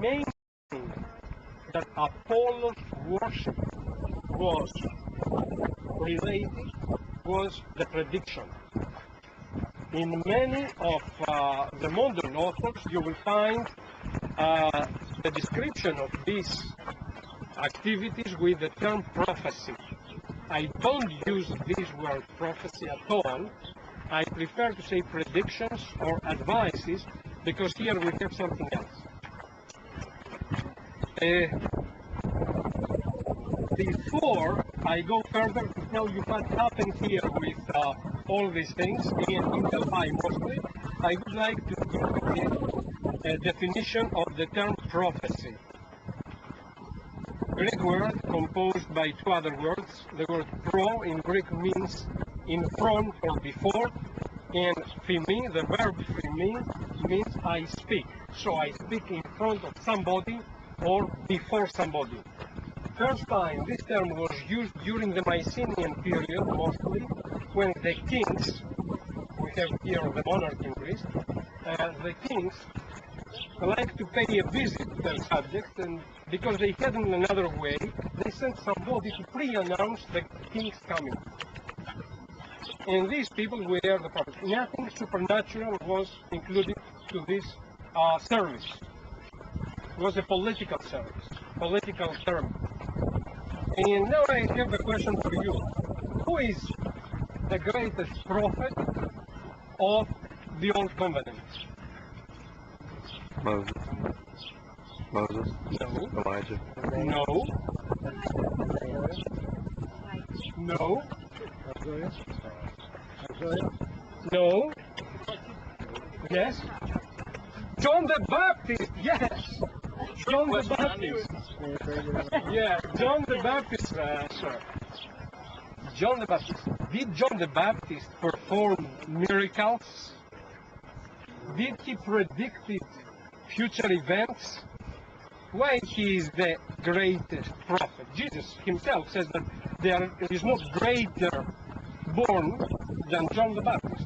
main thing that Apollo's worship was related was the prediction. In many of the modern authors, you will find the description of these activities with the term prophecy. I don't use this word prophecy at all. I prefer to say predictions or advices, because here we have something else. Before I go further to tell you what happened here with all these things, in Delphi mostly, I would like to give a definition of the term prophecy. Greek word composed by two other words. The word pro in Greek means in front or before, and phimi, the verb phimi, means I speak. So I speak in front of somebody or before somebody. First time this term was used during the Mycenaean period, mostly, when the kings, we have here the monarch in Greece, the kings like to pay a visit to their subjects, and because they hadn't another way, they sent somebody to pre-announce the king's coming. And these people were the prophets. Nothing supernatural was included to this service. It was a political service, political term. And now I have a question for you. Who is the greatest prophet of the Old Covenant? Moses. No. Elijah. No. No. No. Yes. John the Baptist. Yes. John the Baptist. Yeah, John the Baptist, sir. John the Baptist. Did John the Baptist perform miracles? Did he predict future events? Why he is the greatest prophet? Jesus himself says that there is no greater born than John the Baptist.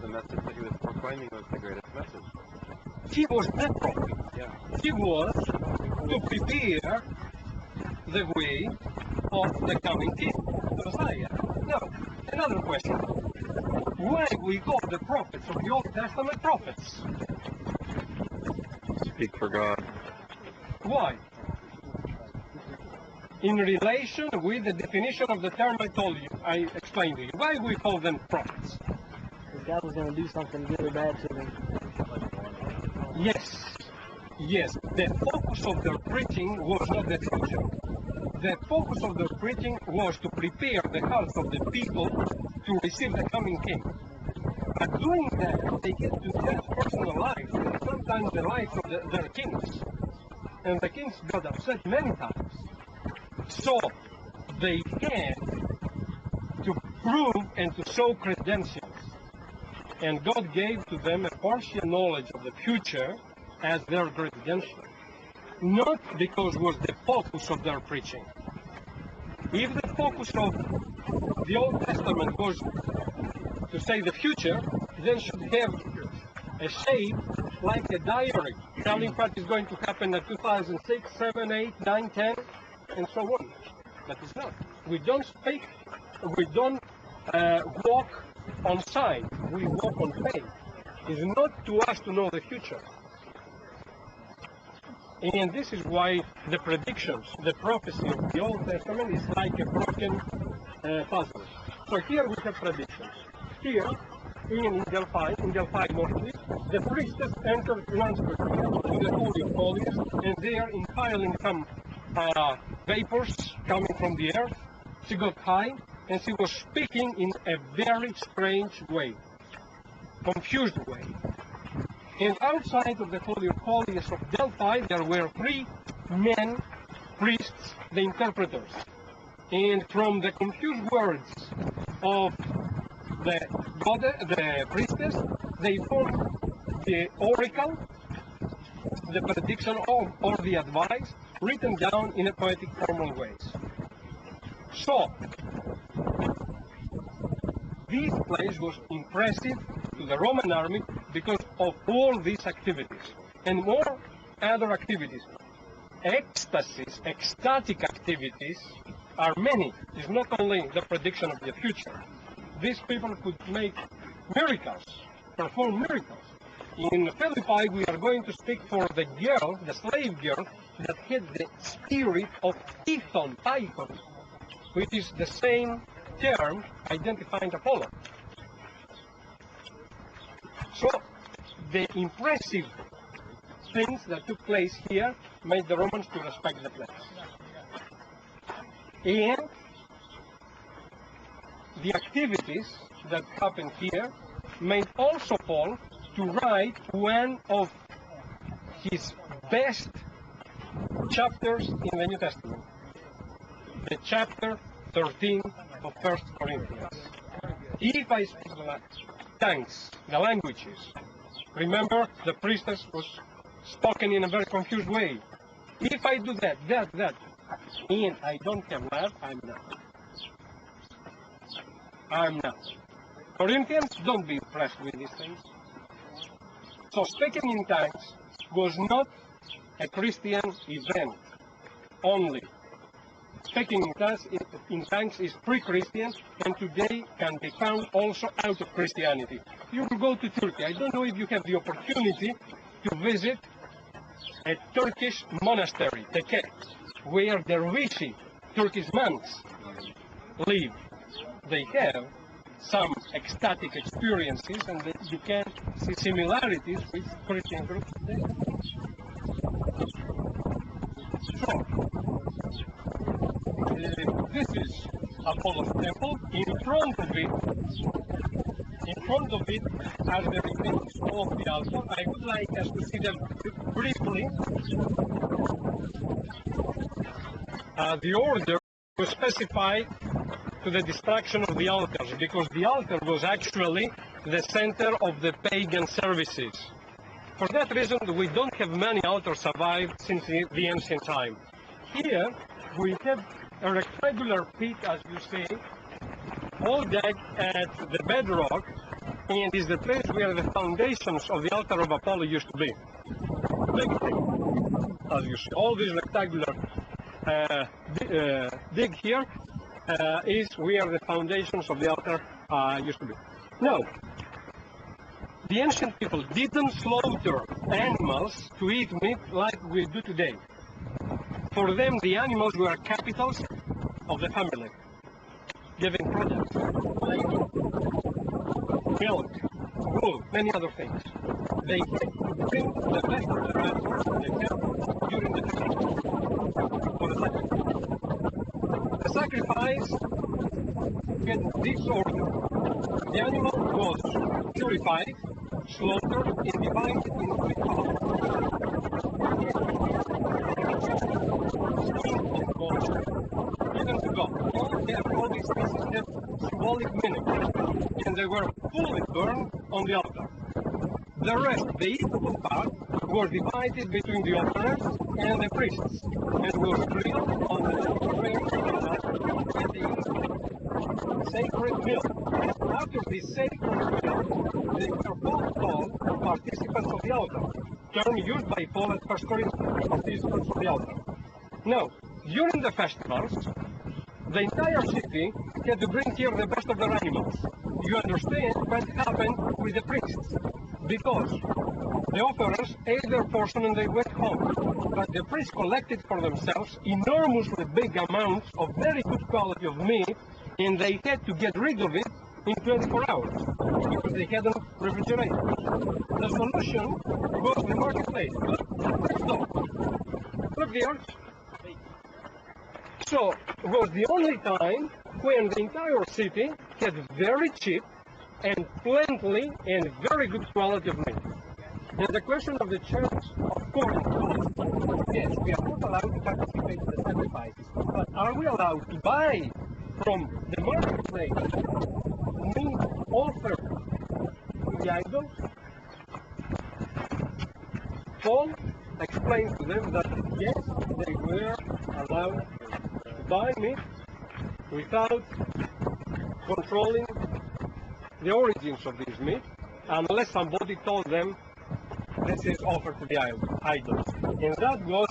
The message that he was proclaiming was the greatest message. He was the prophet. Yeah. He was to prepare the way of the coming king, the Messiah. Now, another question. Why we call the prophets of the Old Testament prophets? Speak for God. Why? In relation with the definition of the term I explained to you. Why we call them prophets? Because God was going to do something good or bad to them. Yes. Yes. The focus of their preaching was not the future. The focus of their preaching was to prepare the hearts of the people to receive the coming king. But doing that, they get to judge personal lives, and sometimes the lives of their kings. And the kings got upset many times. So they had to prove and to show credentials. And God gave to them a partial knowledge of the future as their credential. Not because it was the focus of their preaching. If the focus of the Old Testament was to say the future, then should have a shape like a diary, telling what is going to happen at 2006, 7, 8, 9, 10, and so on. But it's not. We don't speak, we don't walk on sight, we walk on faith. It's not to us to know the future. And this is why the predictions, the prophecy of the Old Testament is like a broken puzzle. So here we have predictions. Here, in Delphi mostly, the priestess entered once per year to the Holy of Holies, and there, inhaling some vapors coming from the earth, she got high, and she was speaking in a very strange way, confused way. And outside of the Holy of Holies of Delphi, there were three men, priests, the interpreters. And from the confused words of the priestess, they formed the oracle, the prediction or the advice, written down in a poetic formal ways. So, this place was impressive to the Roman army because of all these activities. And more, other activities. Ecstasies, ecstatic activities are many. It's not only the prediction of the future. These people could make miracles, perform miracles. In Philippi, we are going to speak for the girl, the slave girl, that had the spirit of Python, which is the same term identifying Apollo. So, the impressive things that took place here made the Romans to respect the place. And the activities that happened here made also Paul to write one of his best chapters in the New Testament, the chapter 13 of 1 Corinthians. If I speak the tongues, the languages, remember the priestess was spoken in a very confused way. If I do that, and I don't have love, I'm not. I'm not. Corinthians, don't be impressed with these things. So speaking in tongues was not a Christian event only. Speaking in tongues is pre-Christian and today can be found also out of Christianity. You will go to Turkey. I don't know if you have the opportunity to visit a Turkish monastery, Teke, where the Rishi, Turkish monks, live. They have some ecstatic experiences and you can see similarities with Christian groups there. So, this is Apollo's temple. In front of it are the remains of the altar. I would like us to see them briefly. The order was specified to the destruction of the altars because the altar was actually the center of the pagan services. For that reason, we don't have many altars survived since the ancient time. Here, we have a rectangular pit, as you see, all dug at the bedrock, and is the place where the foundations of the altar of Apollo used to be. Big thing, as you see. All these rectangular dig here is where the foundations of the altar used to be. Now, the ancient people didn't slaughter animals to eat meat like we do today. For them, the animals were capitals of the family, giving products like milk, wool, many other things. They had to bring the best of the animals to the temple during the festival for the sacrifice. The sacrifice had this order. The animal was purified, slaughtered, and divided in three parts. Given to God. All these pieces have symbolic meaning, and they were fully burned on the altar. The rest, the eatable part, were divided between the offerers and the priests, and was grilled on the sacred meal. After this sacred meal, they were both called participants of the altar, term used by Paul at 1 Corinthians, participants of the altar. Now, during the festivals, the entire city had to bring here the best of their animals. You understand what happened with the priests? Because the offerers ate their portion and they went home. But the priests collected for themselves enormously big amounts of very good quality of meat, and they had to get rid of it in 24 hours because they hadn't refrigerated. The solution was the marketplace. Look there. So it was the only time when the entire city had very cheap and plenty and very good quality of meat. And the question of the church of Corinth was, yes, we are not allowed to participate in the sacrifices, but are we allowed to buy from the marketplace meat offered to the idols? Paul explains to them that yes, they were allowed to buy meat without controlling the origins of this meat, unless somebody told them sacrifices offered to the idols. And that goes